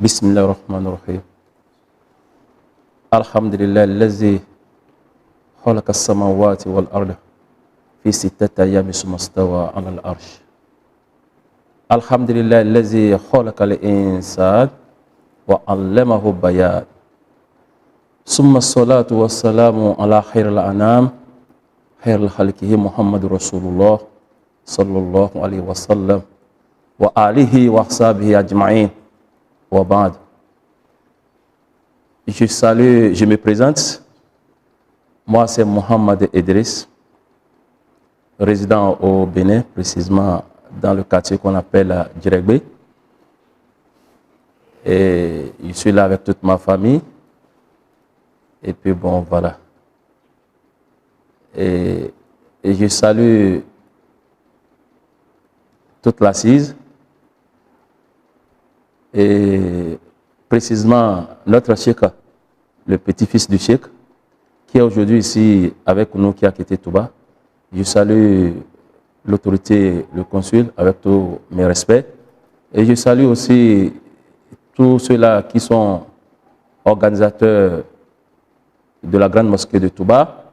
بسم الله الرحمن الرحيم الحمد لله الذي خلق السماوات والأرض في 6 أيام ثم استوى على العرش الحمد لله الذي خلق الإنسان وعلمه البيان ثم الصلاة والسلام على خير الأنام خير خلقه محمد رسول الله صلى الله عليه وسلم وآله وصحبه أجمعين وبعد. Je salue, je me présente. Moi, c'est Mohamed Idriss, résident au Bénin, précisément dans le quartier qu'on appelle Djiregbé. Et je suis là avec toute ma famille. Et puis bon, voilà. Et je salue toute l'assise. Et précisément notre cheikh, le petit-fils du cheikh, qui est aujourd'hui ici avec nous, qui a quitté Touba. Je salue l'autorité, le consul, avec tous mes respects. Et je salue aussi tous ceux-là qui sont organisateurs de la grande mosquée de Touba.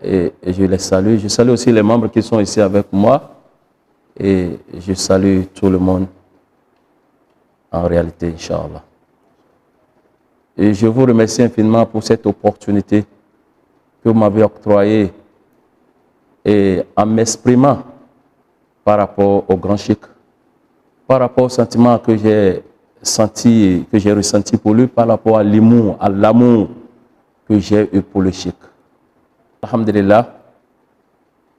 Et je les salue. Je salue aussi les membres qui sont ici avec moi. Et je salue tout le monde en réalité, Inch'Allah. Et je vous remercie infiniment pour cette opportunité que vous m'avez octroyée et en m'exprimant par rapport au grand cheikh, par rapport au sentiment que j'ai senti, que j'ai ressenti pour lui, par rapport à l'amour que j'ai eu pour le cheikh. Alhamdulillah,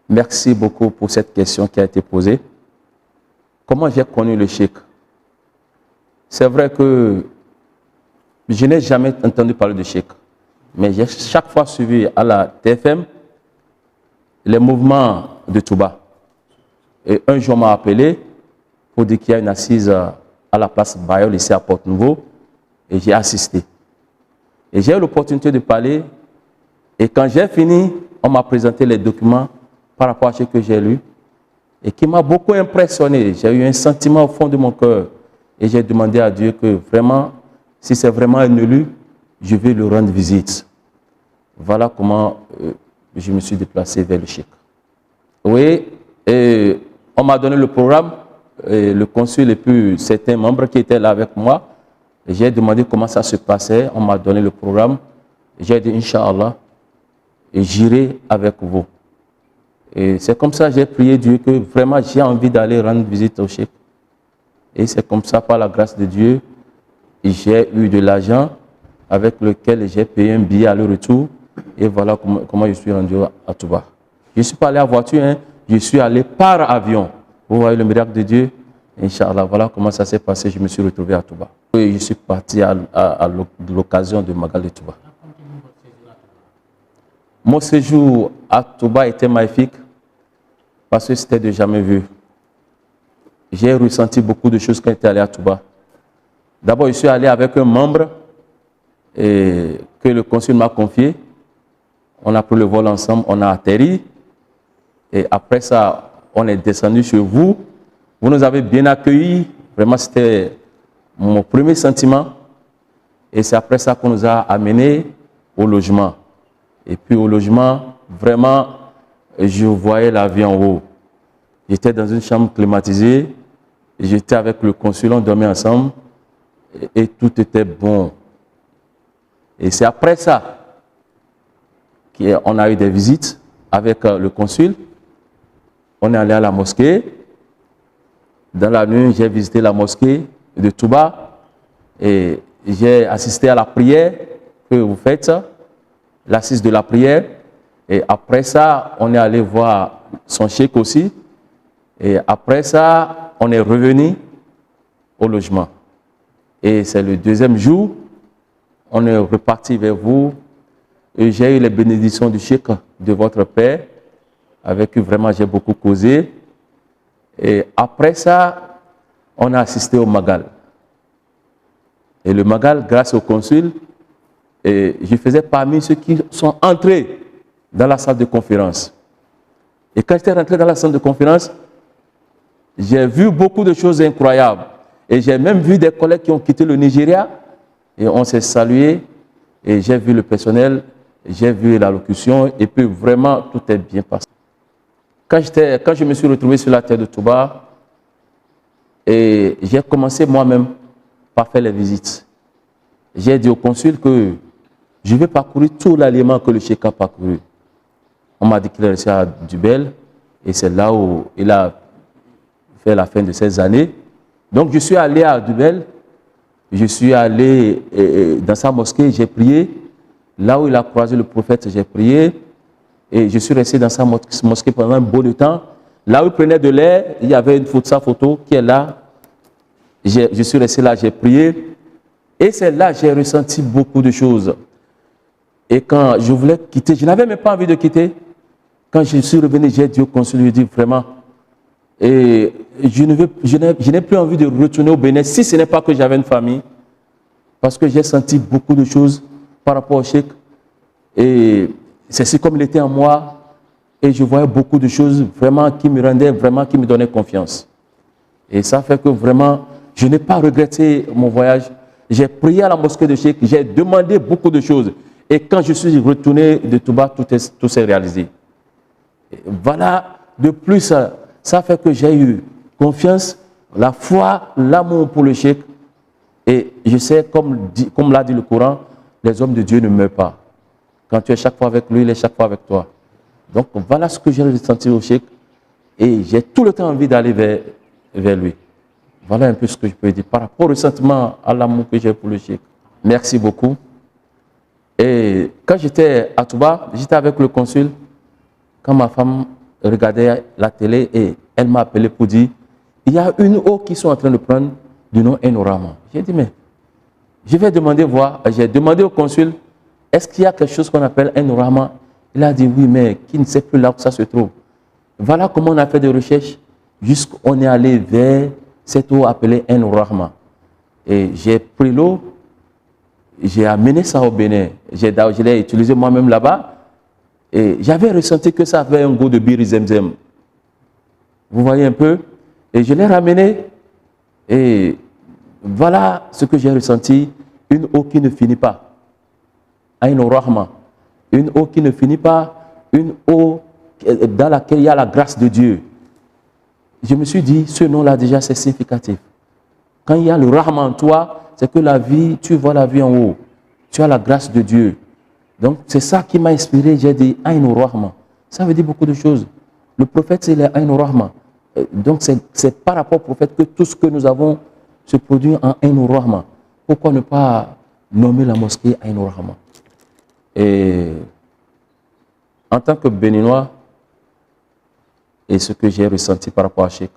merci beaucoup pour cette question qui a été posée. Comment j'ai connu le cheikh? C'est vrai que je n'ai jamais entendu parler de cheikh, mais j'ai chaque fois suivi à la TFM les mouvements de Touba. Et un jour, on m'a appelé pour dire qu'il y a une assise à la place Bayol, ici à Port-Nouveau, et j'ai assisté. Et j'ai eu l'opportunité de parler, et quand j'ai fini, on m'a présenté les documents par rapport à ce que j'ai lu, et qui m'a beaucoup impressionné. J'ai eu un sentiment au fond de mon cœur. Et j'ai demandé à Dieu que vraiment, si c'est vraiment un élu, je vais lui rendre visite. Voilà comment je me suis déplacé vers le cheikh. Oui, et on m'a donné le programme, et le consul et puis certains membres qui étaient là avec moi. J'ai demandé comment ça se passait. On m'a donné le programme. J'ai dit, Inch'Allah, j'irai avec vous. Et c'est comme ça que j'ai prié Dieu que vraiment j'ai envie d'aller rendre visite au cheikh. Et c'est comme ça, par la grâce de Dieu, j'ai eu de l'argent avec lequel j'ai payé un billet à le retour. Et voilà comment je suis rendu à Touba. Je ne suis pas allé en voiture, hein, je suis allé par avion. Vous voyez le miracle de Dieu? Inch'Allah, voilà comment ça s'est passé. Je me suis retrouvé à Touba. Et je suis parti à l'occasion de Magal de Touba. Mon séjour à Touba était magnifique parce que c'était de jamais vu. J'ai ressenti beaucoup de choses quand j'étais allé à Touba. D'abord, je suis allé avec un membre que le consul m'a confié. On a pris le vol ensemble, on a atterri. Et après ça, on est descendu chez vous. Vous nous avez bien accueillis. Vraiment, c'était mon premier sentiment. Et c'est après ça qu'on nous a amenés au logement. Et puis au logement, vraiment, je voyais la vie en haut. J'étais dans une chambre climatisée. J'étais avec le consul, on dormait ensemble et tout était bon. Et c'est après ça qu'on a eu des visites avec le consul. On est allé à la mosquée. Dans la nuit, j'ai visité la mosquée de Touba et j'ai assisté à la prière que vous faites, l'assise de la prière. Et après ça, on est allé voir son cheikh aussi. Et après ça, on est revenu au logement. Et c'est le deuxième jour, on est reparti vers vous. Et j'ai eu les bénédictions du cheikh de votre père, avec qui vraiment j'ai beaucoup causé. Et après ça, on a assisté au Magal. Et le Magal, grâce au consul, et je faisais parmi ceux qui sont entrés dans la salle de conférence. Et quand j'étais rentré dans la salle de conférence, j'ai vu beaucoup de choses incroyables. Et j'ai même vu des collègues qui ont quitté le Nigeria et on s'est salué et j'ai vu le personnel, j'ai vu l'allocution et puis vraiment tout est bien passé. Quand je me suis retrouvé sur la terre de Touba, et j'ai commencé moi-même par faire les visites. J'ai dit au consul que je vais parcourir tout l'aliment que le cheikh a parcouru. On m'a dit qu'il est resté à Dubel et c'est là où il a fait la fin de ses années. Donc je suis allé à Dubel, je suis allé dans sa mosquée, j'ai prié. Là où il a croisé le prophète, j'ai prié. Et je suis resté dans sa mosquée pendant un beau de temps. Là où il prenait de l'air, il y avait sa photo qui est là. Je suis resté là, j'ai prié. Et c'est là que j'ai ressenti beaucoup de choses. Et quand je voulais quitter, je n'avais même pas envie de quitter. Quand je suis revenu, j'ai dit au consul, je lui ai dit vraiment, et je n'ai plus envie de retourner au Bénin si ce n'est pas que j'avais une famille. Parce que j'ai senti beaucoup de choses par rapport au cheikh. Et c'est comme il était en moi. Et je voyais beaucoup de choses vraiment qui me rendaient, vraiment qui me donnaient confiance. Et ça fait que vraiment, je n'ai pas regretté mon voyage. J'ai prié à la mosquée de cheikh, j'ai demandé beaucoup de choses. Et quand je suis retourné de Touba, tout s'est réalisé. Et voilà, de plus, ça fait que j'ai eu confiance, la foi, l'amour pour le cheikh. Et je sais, comme l'a dit le Coran, les hommes de Dieu ne meurent pas. Quand tu es chaque fois avec lui, il est chaque fois avec toi. Donc voilà ce que j'ai ressenti au cheikh. Et j'ai tout le temps envie d'aller vers lui. Voilà un peu ce que je peux dire par rapport au ressentiment, à l'amour que j'ai pour le cheikh. Merci beaucoup. Et quand j'étais à Touba, j'étais avec le consul. Quand ma femme regardait la télé et elle m'a appelé pour dire, il y a une eau qui sont en train de prendre du nom Ennorama. J'ai dit, mais je vais demander voir. J'ai demandé au consul, est-ce qu'il y a quelque chose qu'on appelle Ennorama? Il a dit oui, mais qui ne sait plus là où ça se trouve. Voilà comment on a fait des recherches jusqu'on est allé vers cette eau appelée Ennorama. Et j'ai pris l'eau, j'ai amené ça au Bénin. Je l'ai utilisé moi-même là-bas. Et j'avais ressenti que ça avait un goût de biri zemzem. Vous voyez un peu? Et je l'ai ramené. Et voilà ce que j'ai ressenti. Une eau qui ne finit pas. Aïn Rahma. Une eau qui ne finit pas. Une eau dans laquelle il y a la grâce de Dieu. Je me suis dit, ce nom-là déjà c'est significatif. Quand il y a le Rahma en toi, c'est que la vie, tu vois la vie en haut. Tu as la grâce de Dieu. Donc c'est ça qui m'a inspiré. J'ai dit Aïn Rahma. Ça veut dire beaucoup de choses. Le prophète c'est l'Aïn Rahma. Donc c'est par rapport au prophète que tout ce que nous avons se produit en Aïn Rahma. Pourquoi ne pas nommer la mosquée Aïn Rahma? Et en tant que Béninois, et ce que j'ai ressenti par rapport à Cheikh,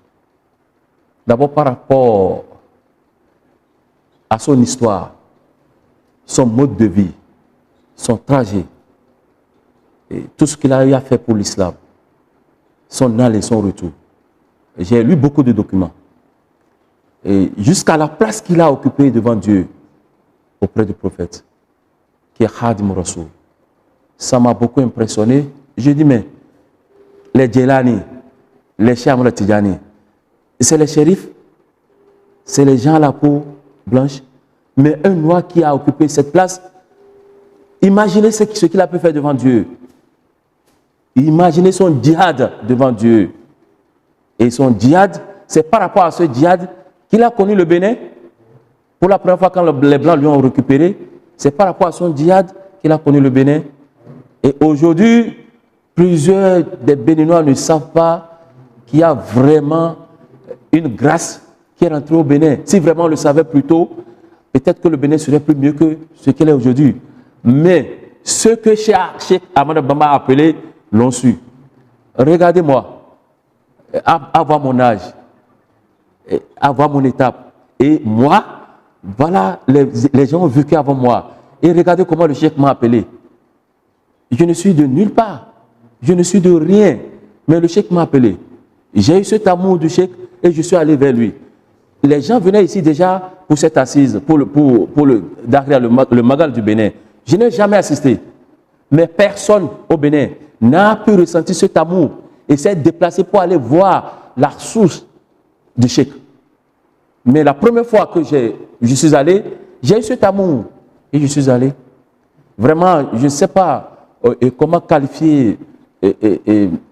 d'abord par rapport à son histoire, son mode de vie, son trajet, et tout ce qu'il a eu à faire pour l'islam, son aller et son retour. J'ai lu beaucoup de documents. Et jusqu'à la place qu'il a occupée devant Dieu, auprès du prophète, qui est Khadim Rasoul. Ça m'a beaucoup impressionné. J'ai dit, mais les Djelani, les Cheikh Ahmad Tidjani, c'est les shérifs, c'est les gens à la peau blanche, mais un noir qui a occupé cette place, imaginez ce qu'il a pu faire devant Dieu. Imaginez son djihad devant Dieu. Et son djihad, c'est par rapport à ce djihad qu'il a connu le Bénin. Pour la première fois, quand les Blancs lui ont récupéré, c'est par rapport à son djihad qu'il a connu le Bénin. Et aujourd'hui, plusieurs des Béninois ne savent pas qu'il y a vraiment une grâce qui est rentrée au Bénin. Si vraiment on le savait plus tôt, peut-être que le Bénin serait plus mieux que ce qu'il est aujourd'hui. Mais ceux que Cheikh Ahmadou Bamba a appelés l'ont su. Regardez-moi, avoir mon âge, avoir mon étape. Et moi, voilà, les gens ont vécu avant moi. Et regardez comment le Cheikh m'a appelé. Je ne suis de nulle part. Je ne suis de rien. Mais le Cheikh m'a appelé. J'ai eu cet amour du Cheikh et je suis allé vers lui. Les gens venaient ici déjà pour cette assise, pour le Magal du Bénin. Je n'ai jamais assisté. Mais personne au Bénin n'a pu ressentir cet amour et s'être déplacé pour aller voir la source du Cheikh. Mais la première fois que je suis allé, j'ai eu cet amour. Et je suis allé. Vraiment, je ne sais pas comment qualifier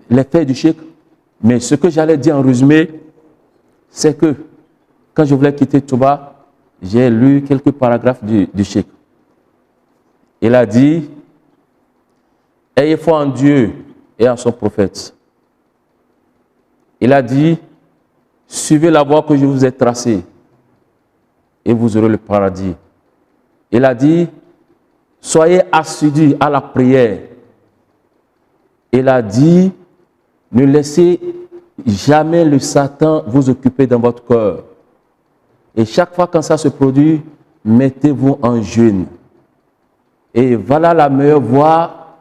l'effet du cheikh. Mais ce que j'allais dire en résumé, c'est que quand je voulais quitter Touba, j'ai lu quelques paragraphes du cheikh. Il a dit, ayez foi en Dieu et en son prophète. Il a dit, suivez la voie que je vous ai tracée et vous aurez le paradis. Il a dit, soyez assidus à la prière. Il a dit, ne laissez jamais le Satan vous occuper dans votre cœur. Et chaque fois quand ça se produit, mettez-vous en jeûne. Et voilà la meilleure voie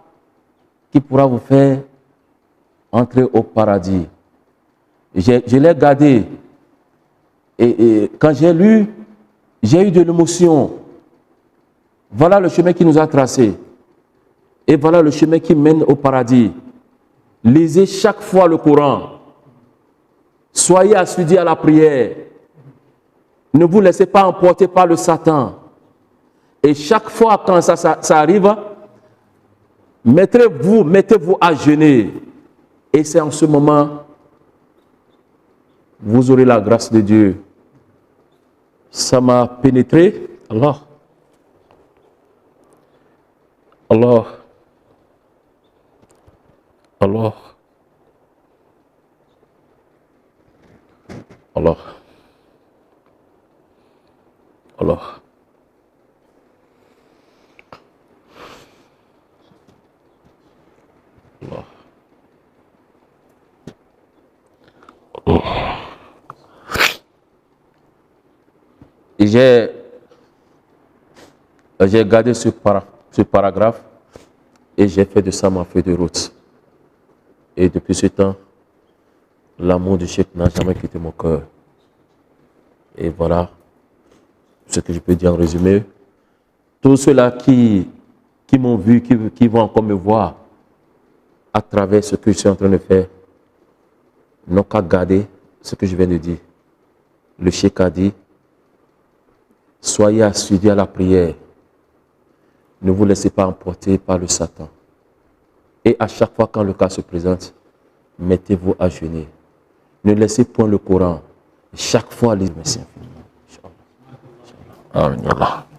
qui pourra vous faire entrer au paradis. Je l'ai gardé. Et quand j'ai lu, j'ai eu de l'émotion. Voilà le chemin qui nous a tracé. Et voilà le chemin qui mène au paradis. Lisez chaque fois le Coran. Soyez assidus à la prière. Ne vous laissez pas emporter par le Satan. Et chaque fois quand ça arrive, mettez-vous à jeûner. Et c'est en ce moment, vous aurez la grâce de Dieu. Ça m'a pénétré. Allah. Allah. Allah. Allah. Allah. Allah. Allah. Et j'ai gardé ce paragraphe et j'ai fait de ça ma feuille de route. Et depuis ce temps, l'amour du cheikh n'a jamais quitté mon cœur. Et voilà ce que je peux dire en résumé. Tous ceux-là qui m'ont vu, qui vont encore me voir à travers ce que je suis en train de faire, n'ont qu'à garder ce que je viens de dire. Le cheikh a dit, soyez assidus à la prière. Ne vous laissez pas emporter par le Satan. Et à chaque fois quand le cas se présente, mettez-vous à jeûner. Ne laissez point le Coran. Chaque fois, lisez. Merci infiniment. Inch'Allah. Amen.